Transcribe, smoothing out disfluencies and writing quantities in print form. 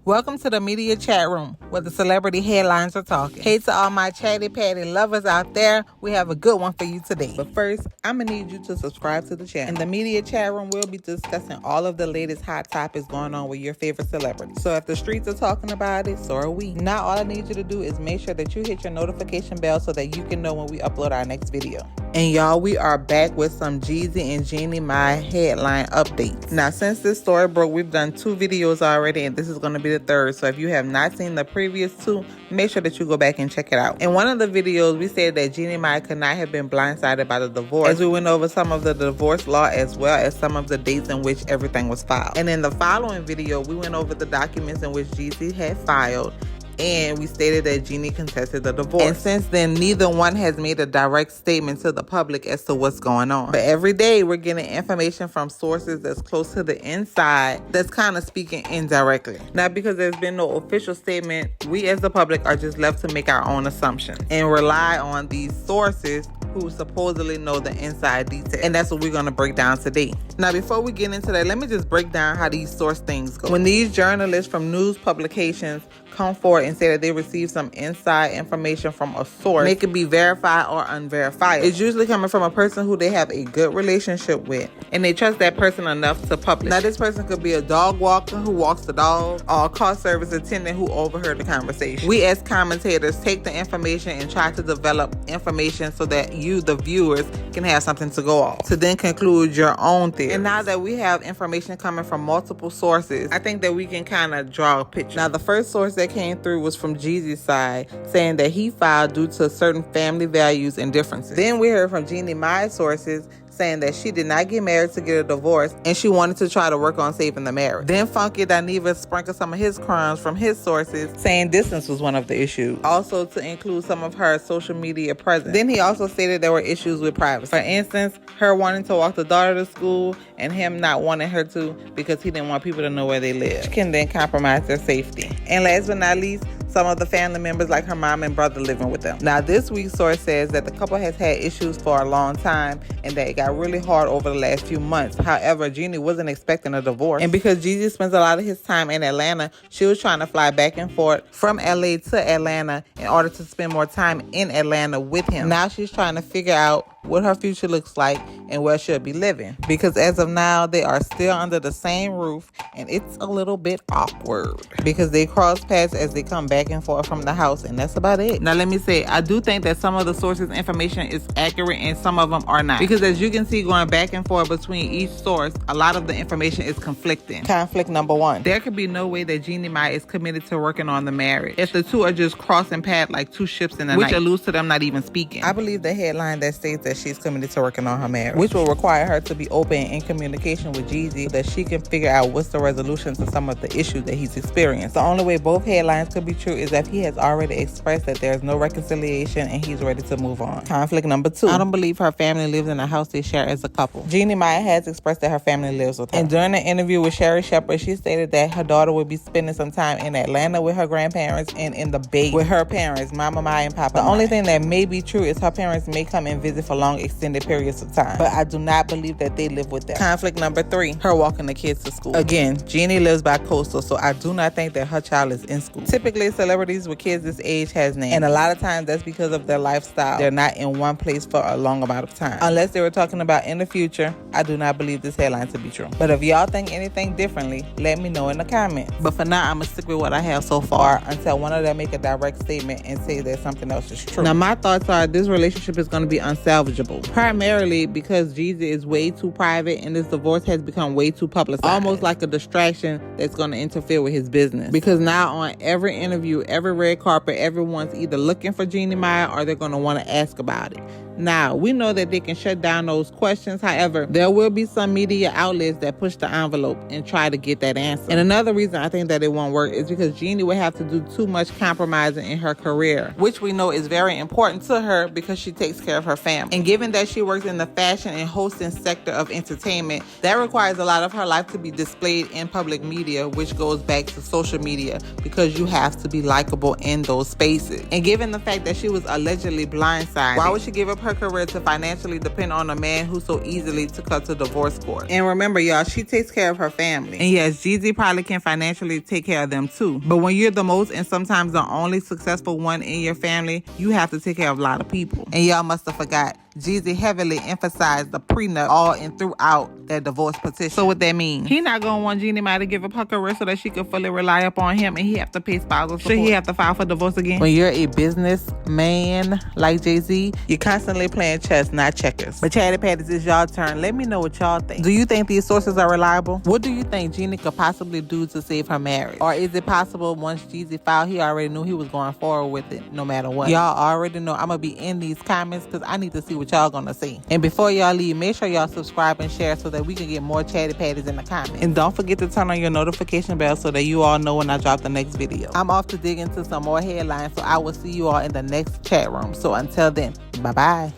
Welcome to the media chat room where the celebrity headlines are talking. Hey to all my chatty patty lovers out there, we have a good one for you today. But first, I'm going to need you to subscribe to the channel. In the media chat room, we'll be discussing all of the latest hot topics going on with your favorite celebrities. So if the streets are talking about it, so are we. Now all I need you to do is make sure that you hit your notification bell so that you can know when we upload our next video. And y'all, we are back with some Jeezy and Jeannie Mai headline updates. Now, since this story broke, we've done 2 videos already, and this is going to be the third. So if you have not seen the previous 2, make sure that you go back and check it out. In one of the videos, we said that Jeannie Mai could not have been blindsided by the divorce, as we went over some of the divorce law as well as some of the dates in which everything was filed. And in the following video, we went over the documents in which Jeezy had filed, and we stated that Jeannie contested the divorce. And since then, neither one has made a direct statement to the public as to what's going on. But every day, we're getting information from sources that's close to the inside that's kind of speaking indirectly. Now, because there's been no official statement, we as the public are just left to make our own assumptions and rely on these sources who supposedly know the inside details. And that's what we're going to break down today. Now, before we get into that, let me just break down how these source things go. When these journalists from news publications come forward and say that they received some inside information from a source, it could be verified or unverified. It's usually coming from a person who they have a good relationship with, and they trust that person enough to publish. Now, this person could be a dog walker who walks the dog, or a car service attendant who overheard the conversation. We as commentators take the information and try to develop information so that you, the viewers, can have something to go off, to then conclude your own theory. And now that we have information coming from multiple sources, I think that we can kind of draw a picture. Now, the first source that came through was from Jeezy's side, saying that he filed due to certain family values and differences. Then we heard from Jeannie Mai's sources saying that she did not get married to get a divorce, and she wanted to try to work on saving the marriage. Then Funky Dineva sprinkled some of his crimes from his sources, saying distance was one of the issues. Also to include some of her social media presence. Then he also stated there were issues with privacy. For instance, her wanting to walk the daughter to school and him not wanting her to because he didn't want people to know where they live, which can then compromise their safety. And last but not least, some of the family members like her mom and brother living with them. Now, this week's source says that the couple has had issues for a long time and that it got really hard over the last few months. However, Jeannie wasn't expecting a divorce. And because Jeezy spends a lot of his time in Atlanta, she was trying to fly back and forth from LA to Atlanta in order to spend more time in Atlanta with him. Now she's trying to figure out what her future looks like and where she'll be living. Because as of now, they are still under the same roof, and it's a little bit awkward because they cross paths as they come back and forth from the house, and that's about it. Now, let me say, I do think that some of the sources' information is accurate and some of them are not. Because as you can see, going back and forth between each source, a lot of the information is conflicting. Conflict number 1. There could be no way that Jeannie Mai is committed to working on the marriage if the two are just crossing paths like 2 ships in the night, which alludes to them not even speaking. I believe the headline that states that she's committed to working on her marriage, which will require her to be open in communication with Jeezy so that she can figure out what's the resolution to some of the issues that he's experienced. The only way both headlines could be true is if he has already expressed that there's no reconciliation and he's ready to move on. Conflict number 2. I don't believe her family lives in a house they share as a couple. Jeannie Mai has expressed that her family lives with her. And during an interview with Sherry Shepherd, she stated that her daughter would be spending some time in Atlanta with her grandparents and in the Bay with her parents, Mama Mai and Papa Mai. The only thing that may be true is her parents may come and visit for long extended periods of time, but I do not believe that they live with them. Conflict number 3, her walking the kids to school. Again, Jeannie lives by coastal, so I do not think that her child is in school. Typically, celebrities with kids this age has names, and a lot of times that's because of their lifestyle. They're not in one place for a long amount of time. Unless they were talking about in the future, I do not believe this headline to be true. But if y'all think anything differently, let me know in the comments. But for now, I'm gonna stick with what I have so far until one of them make a direct statement and say that something else is true. Now, my thoughts are this relationship is gonna be unsalvageable, primarily because Jeezy is way too private and this divorce has become way too publicized, almost like a distraction that's going to interfere with his business. Because now on every interview, every red carpet, everyone's either looking for Jeannie Mai or they're going to want to ask about it. Now, we know that they can shut down those questions. However, there will be some media outlets that push the envelope and try to get that answer. And another reason I think that it won't work is because Jeannie would have to do too much compromising in her career, which we know is very important to her because she takes care of her family. And given that she works in the fashion and hosting sector of entertainment, that requires a lot of her life to be displayed in public media, which goes back to social media because you have to be likable in those spaces. And given the fact that she was allegedly blindsided, why would she give up her career to financially depend on a man who so easily took her to divorce court. And remember, y'all, she takes care of her family. And yes, Jeezy probably can financially take care of them too. But when you're the most and sometimes the only successful one in your family, you have to take care of a lot of people. And y'all must have forgot, Jeezy heavily emphasized the prenup all and throughout that divorce petition. So what that means? He not gonna want Jeannie Mai to give up her career so that she can fully rely upon him, and he have to pay spousal support. Should he have to file for divorce again? When you're a businessman like Jay-Z, you're constantly playing chess, not checkers. But Chatty Patties, it's y'all turn. Let me know what y'all think. Do you think these sources are reliable? What do you think Jeannie could possibly do to save her marriage? Or is it possible once Jeezy filed, he already knew he was going forward with it no matter what? Y'all already know I'm gonna be in these comments because I need to see what y'all gonna see. And before y'all leave, make sure y'all subscribe and share so that we can get more Chatty Patties in the comments. And don't forget to turn on your notification bell so that you all know when I drop the next video. I'm off to dig into some more headlines, so I will see you all in the next chat room. So until then, bye-bye.